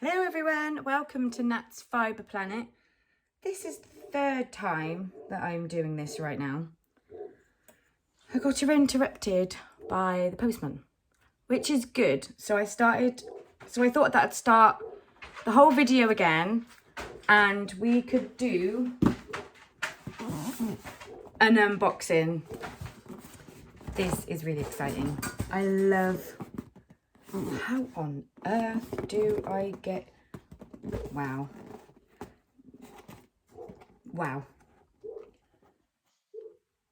Hello everyone, welcome to Nat's Fibre Planet. This is the third time that I'm doing this right now. I got interrupted by the postman, which is good. So I thought that I'd start the whole video again and we could do an unboxing. This is really exciting. I love... How on earth do I get... Wow.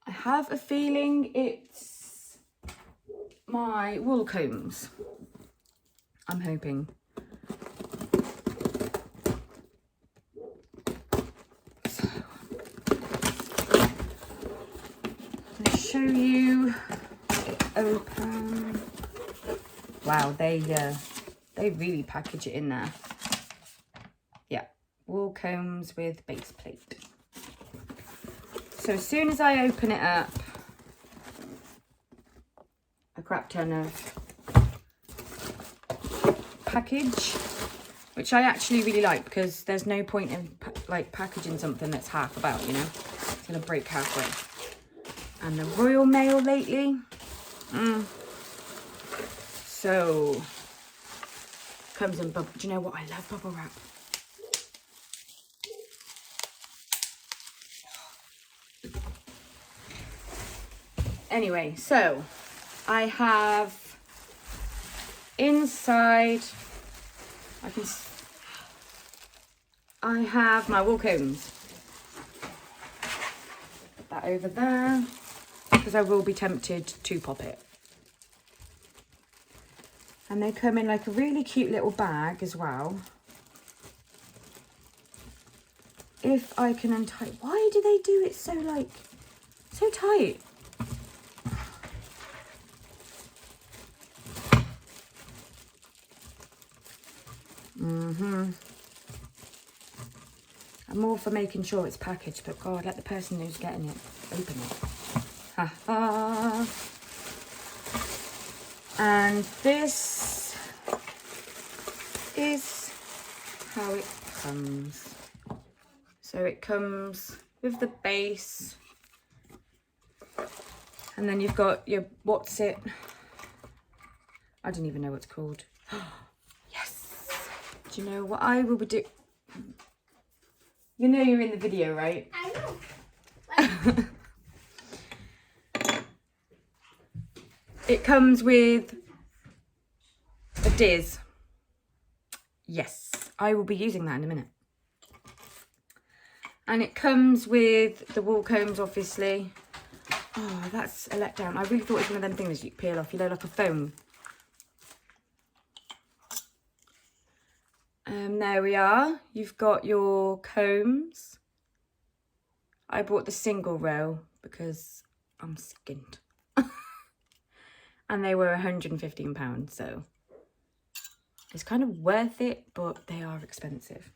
I have a feeling it's my wool combs. I'm hoping. So, I'm going to show you it open. Wow, they really package it in there. Yeah, wool combs with base plate. So as soon as I open it up, a crap ton of package, which I actually really like because there's no point in packaging something that's half about, you know, it's gonna break halfway. And the Royal Mail lately, so comes in bubble. Do you know what? I love bubble wrap. Anyway, so I have inside, I have my wool combs. Put that over there because I will be tempted to pop it. And they come in like a really cute little bag as well. If I can untie, why do they do it so so tight? I'm all for making sure it's packaged, but God, let the person who's getting it open it. Ha ha. And this is how it comes. So it comes with the base, and then you've got your what's it? I don't even know what it's called. Yes. Do you know what I will be doing? You know you're in the video, right? I know. It comes with a Diz. Yes, I will be using that in a minute. And it comes with the wool combs, obviously. Oh, that's a letdown. I really thought it was one of them things you peel off, you know, like a foam. There we are. You've got your combs. I bought the single row because I'm skinned. And they were £115, so it's kind of worth it, but they are expensive.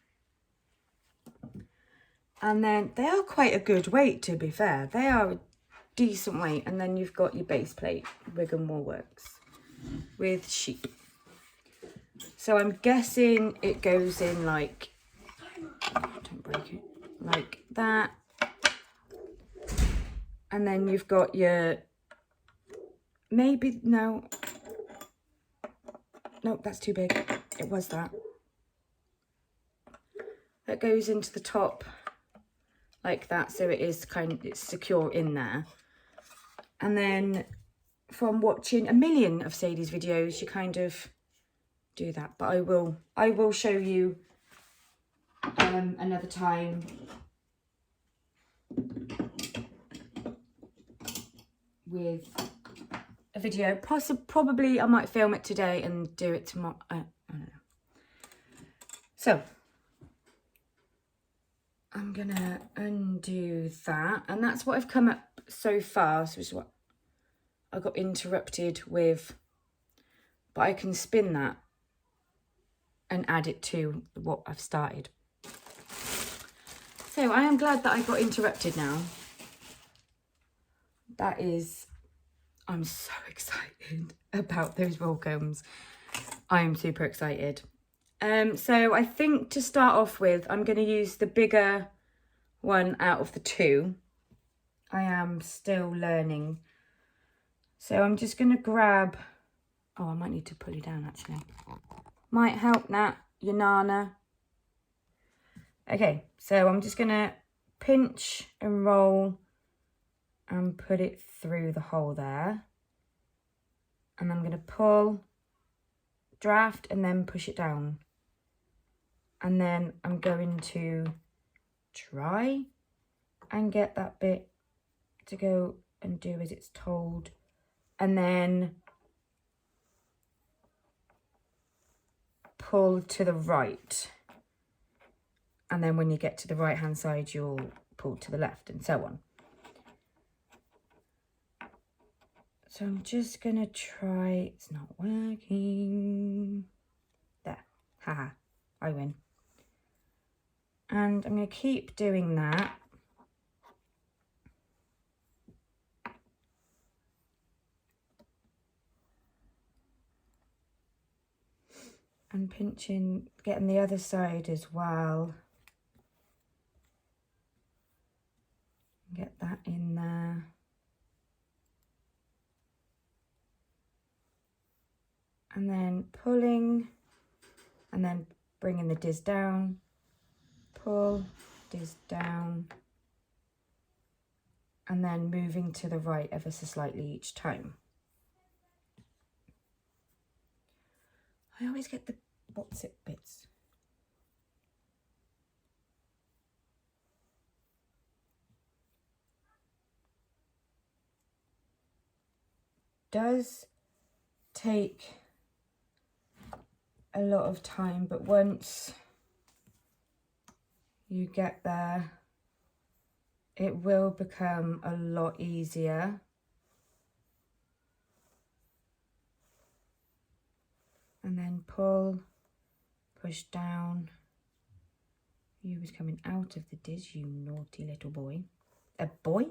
And then they are quite a good weight, to be fair. They are a decent weight. And then you've got your base plate, Wigan Woolworks, with sheep. So I'm guessing it goes in like, don't break it, like that. And then you've got your, maybe, no, that's too big. It was that. That goes into the top like that, so it is it's secure in there. And then from watching a million of Sadie's videos, you kind of do that, but I will show you another time with a video. Probably I might film it today and do it tomorrow. I don't know. So I'm gonna undo that, and that's what I've come up so far. So this is what I got interrupted with, but I can spin that and add it to what I've started. So I am glad that I got interrupted now. That is, I'm so excited about those wool combs. I am super excited. So I think to start off with, I'm going to use the bigger one out of the two. I am still learning. So I'm just going to grab... Oh, I might need to pull you down, actually. Might help, Nat. Your Nana. Okay, so I'm just going to pinch and roll and put it through the hole there. And I'm going to pull, draft, and then push it down. And then I'm going to try and get that bit to go and do as it's told. And then pull to the right. And then when you get to the right hand side, you'll pull to the left and so on. So I'm just gonna try, it's not working. There, haha, I win. And I'm gonna keep doing that. And pinching, getting the other side as well. Get that in there. And then pulling, and then bringing the diz down, pull, diz down, and then moving to the right ever so slightly each time. I always get the what's it bits. Does take a lot of time, but once you get there, it will become a lot easier. And then pull, push down. You was coming out of the diz, you naughty little boy. A boy?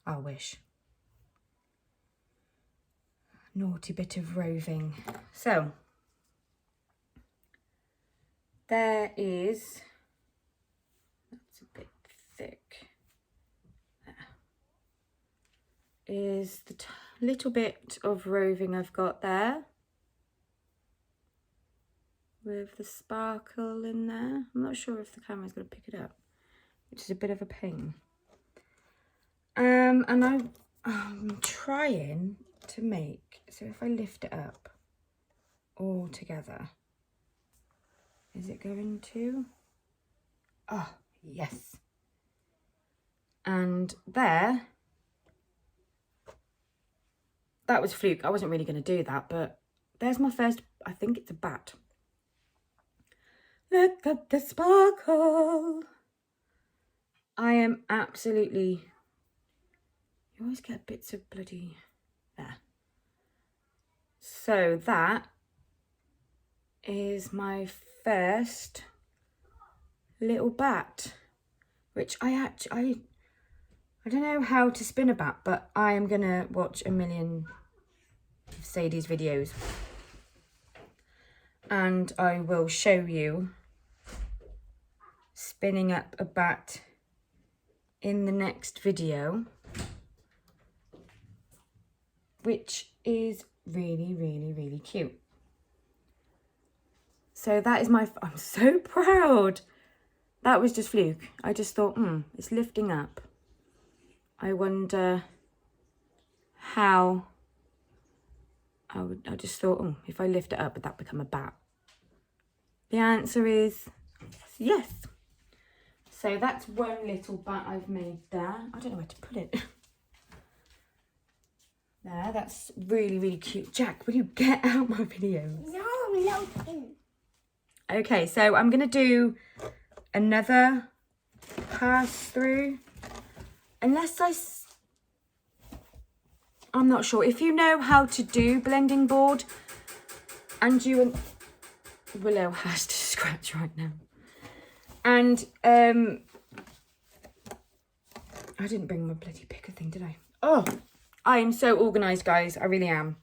I wish. Naughty bit of roving. So, there is, that's a bit thick. There is the little bit of roving I've got there. With the sparkle in there. I'm not sure if the camera's going to pick it up, which is a bit of a pain. And I'm trying to make, so if I lift it up all together, is it going to? Oh, yes. And there, that was fluke. I wasn't really going to do that, but there's my first, I think it's a bat. Look at the sparkle. I am absolutely... You always get bits of bloody... There. So that is my first little bat, which I don't know how to spin a bat, but I am going to watch a million of Sadie's videos. And I will show you spinning up a bat in the next video, which is really, really, really cute. So that is I'm so proud. That was just fluke. I just thought, it's lifting up. I wonder how, I just thought, if I lift it up, would that become a bat? The answer is yes. So that's one little bat I've made there. I don't know where to put it. There, that's really, really cute. Jack, will you get out my videos? No, no. Okay, so I'm going to do another pass through. Unless I'm not sure. If you know how to do blending board, and Willow has to scratch right now. And I didn't bring my bloody picker thing, did I? Oh, I am so organised, guys. I really am.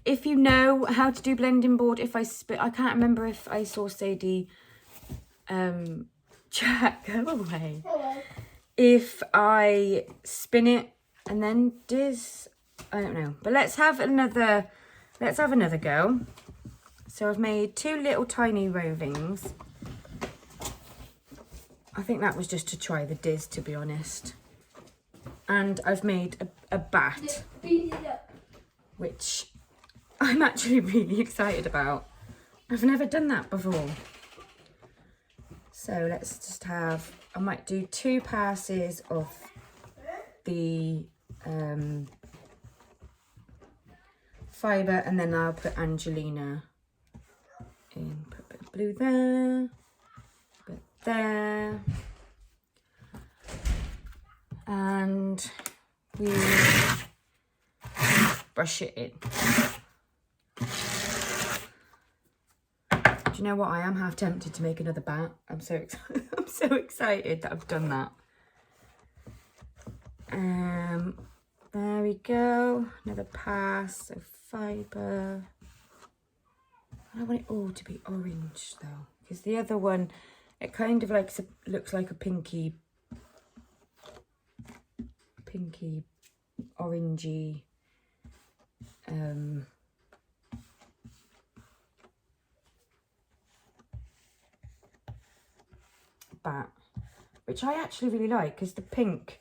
If you know how to do blending board, if I can't remember if I saw Sadie Jack, go away. Hello. If I spin it and then I don't know. But let's have another go. So I've made 2 little tiny rovings. I think that was just to try the Diz, to be honest. And I've made a bat, which I'm actually really excited about. I've never done that before. So let's just have, I might do 2 passes of the fibre, and then I'll put Angelina in, put a bit of blue there, a bit there, and we brush it in. Do you know what? I am half tempted to make another bat. I'm so excited. I'm so excited that I've done that. There we go. Another pass of fibre. I want it all to be orange though, because the other one, it kind of like looks like a pinky orangey bat, which I actually really like, because the pink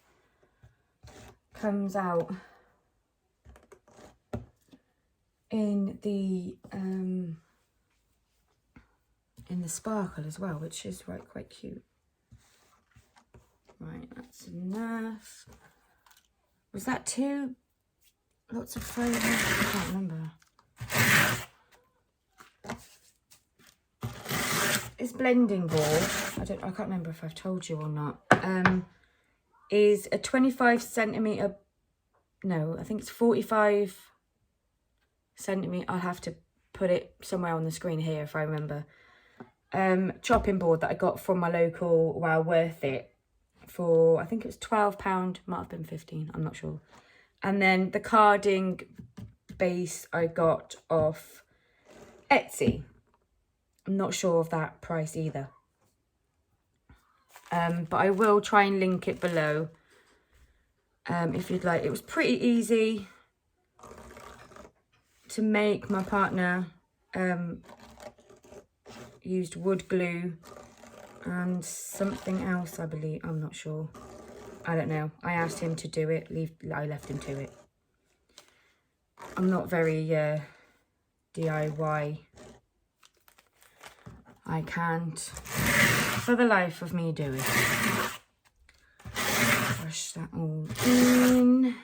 comes out in the sparkle as well, which is quite cute. Right, that's enough. Was that 2 lots of flavor? I can't remember. This blending board, I can't remember if I've told you or not, is a 25 centimetre, no, I think it's 45 centimetre, I'll have to put it somewhere on the screen here if I remember, chopping board that I got from my local Wow Worth It for, I think it was £12, might have been 15, I'm not sure. And then the carding base I got off Etsy. I'm not sure of that price either. But I will try and link it below if you'd like. It was pretty easy to make. My partner used wood glue and something else, I believe. I'm not sure. I don't know. I asked him to do it. I left him to it. I'm not very DIY. I can't, for the life of me, do it. Brush that all in.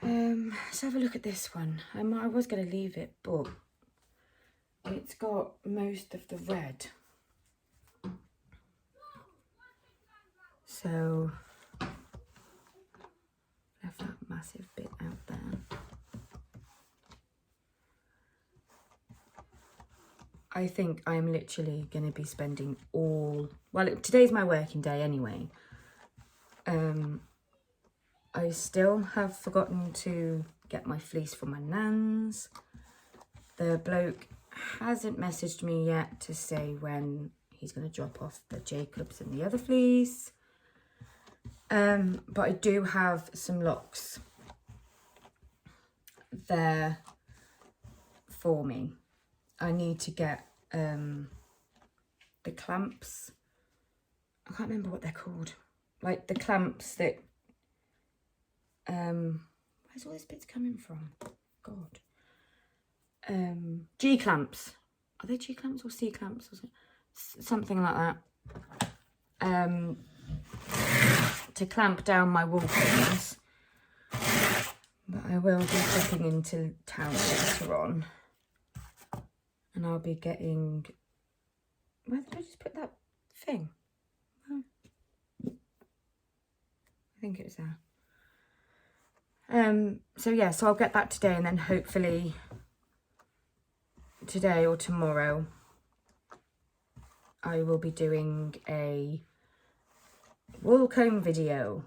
Let's have a look at this one. I was going to leave it, but it's got most of the red. So, left that massive bit out there. I think I'm literally going to be spending today's my working day anyway. I still have forgotten to get my fleece from my nan's. The bloke hasn't messaged me yet to say when he's going to drop off the Jacobs and the other fleece. But I do have some locks there for me. I need to get the clamps. I can't remember what they're called. Like the clamps that where's all these bits coming from? God. G clamps. Are they G clamps or C clamps or something like that? To clamp down my wool pins. But I will be popping into town later on. And I'll be getting, where did I just put that thing? Oh. I think it was there. So I'll get that today, and then hopefully today or tomorrow I will be doing a wool comb video.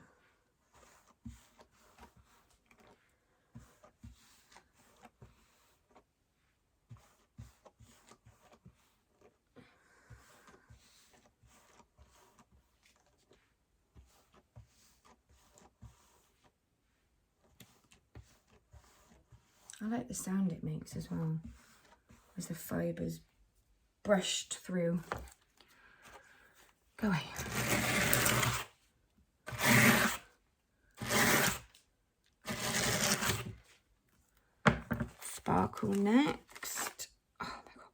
I like the sound it makes as well, as the fibres brushed through. Go away. Sparkle next. Oh my God,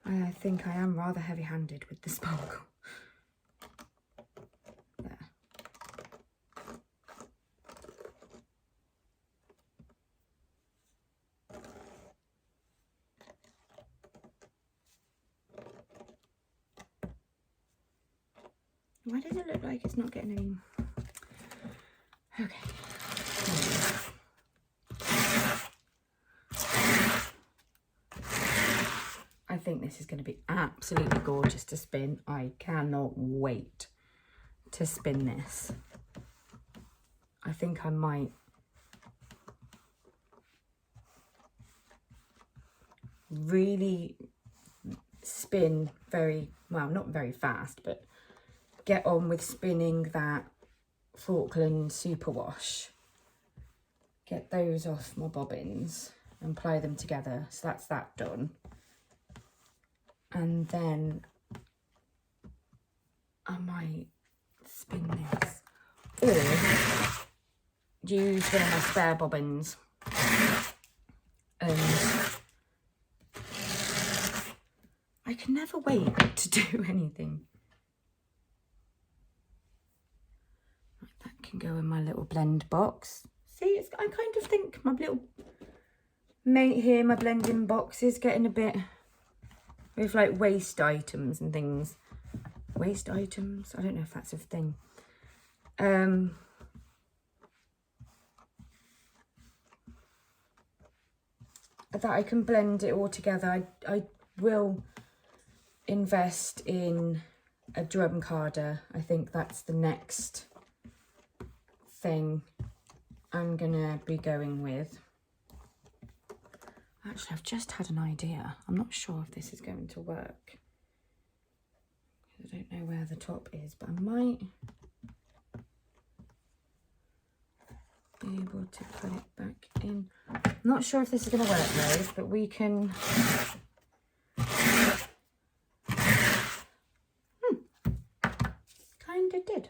go away. I think I am rather heavy-handed with the sparkle. There. Why does it look like it's not getting any? Okay. I think this is going to be absolutely gorgeous to spin. I cannot wait to spin this. I think I might really spin very, well, not very fast, but get on with spinning that Falkland Superwash. Get those off my bobbins and apply them together. So that's that done. And then I might spin this. Or use one of my spare bobbins. And I can never wait to do anything. That can go in my little blend box. See, I kind of think my little mate here, my blending box, is getting a bit with like waste items and things. Waste items? I don't know if that's a thing. That I can blend it all together. I will invest in a drum carder. I think that's the next thing I'm gonna be going with. Actually, I've just had an idea. I'm not sure if this is going to work. I don't know where the top is, but I might be able to put it back in. I'm not sure if this is going to work, guys, but we can... Kind of did.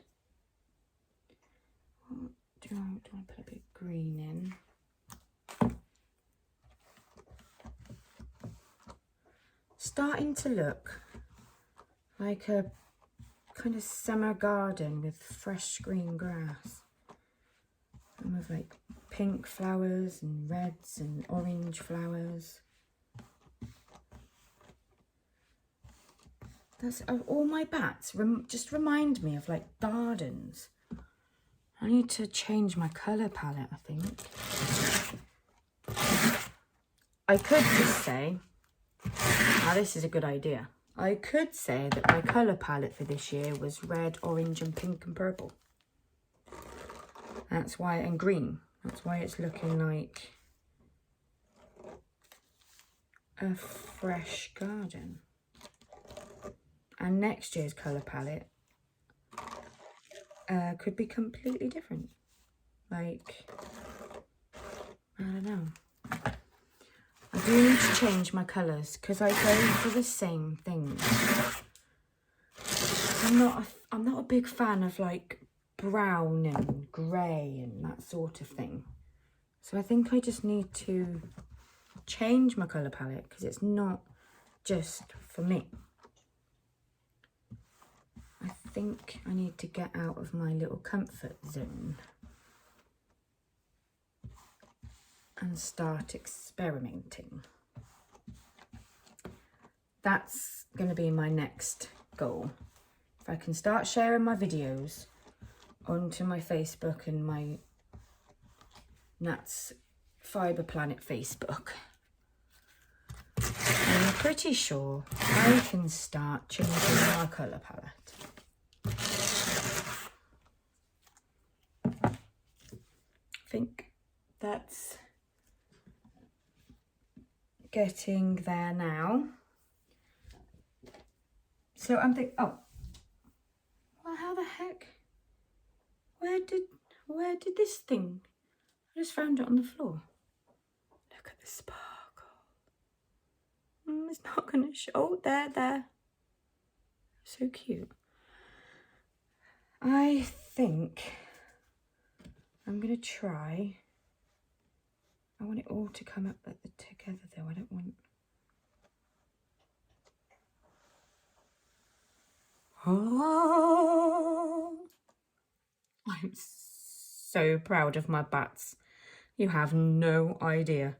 What do I put a bit of green in? Starting to look like a kind of summer garden with fresh green grass. And with like pink flowers and reds and orange flowers. That's all my bats just remind me of like gardens. I need to change my colour palette, I think. I could just say, now this is a good idea. I could say that my colour palette for this year was red, orange and pink and purple. That's why, and green. That's why it's looking like a fresh garden. And next year's colour palette could be completely different. Like, I don't know. I do need to change my colours because I go for the same things. I'm not a big fan of like brown and grey and that sort of thing. So I think I just need to change my colour palette because it's not just for me. I think I need to get out of my little comfort zone and start experimenting. That's going to be my next goal. If I can start sharing my videos onto my Facebook and my Nats Fibre Planet Facebook, I'm pretty sure I can start changing my colour palette. I think that's getting there now. So I'm thinking, oh, why Oh, how the heck? Where did this thing? I just found it on the floor. Look at the sparkle. It's not going to show. Oh, there. So cute. I think I'm going to try. I want it all to come up together though. I don't want... Oh, I'm so proud of my bats. You have no idea.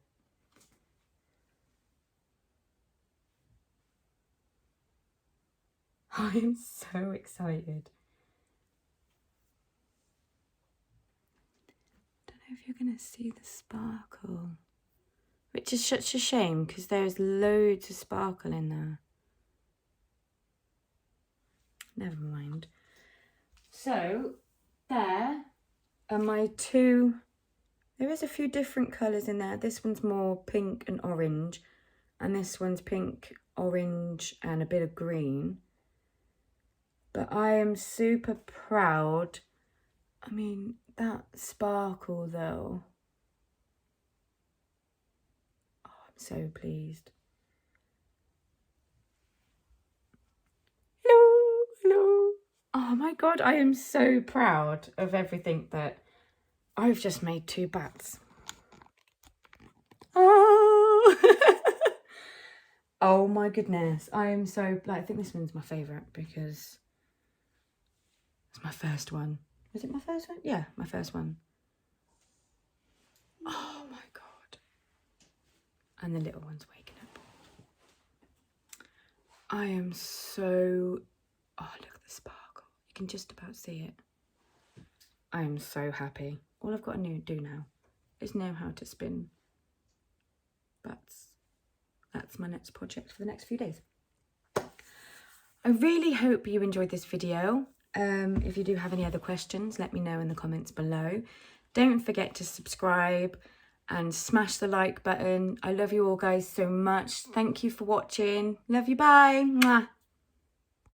I am so excited. I don't know if you're going to see the sparkle, which is such a shame because there's loads of sparkle in there. Never mind. So there are my two. There is a few different colours in there. This one's more pink and orange, and this one's pink, orange, and a bit of green. But I am super proud. I mean, that sparkle though. Oh, I'm so pleased. Hello. Oh my God, I am so proud of everything that I've just made. Two bats. Oh, oh my goodness. I am so, I think this one's my favourite because it's my first one. Was it my first one? Yeah, my first one. Oh my God. And the little one's waking up. I am so, oh, look at the sparkle. You can just about see it. I am so happy. All I've got to do now is know how to spin bats. That's my next project for the next few days. I really hope you enjoyed this video. If you do have any other questions, let me know in the comments below. Don't forget to subscribe and smash the like button. I love you all guys so much. Thank you for watching. Love you. Bye. Mwah.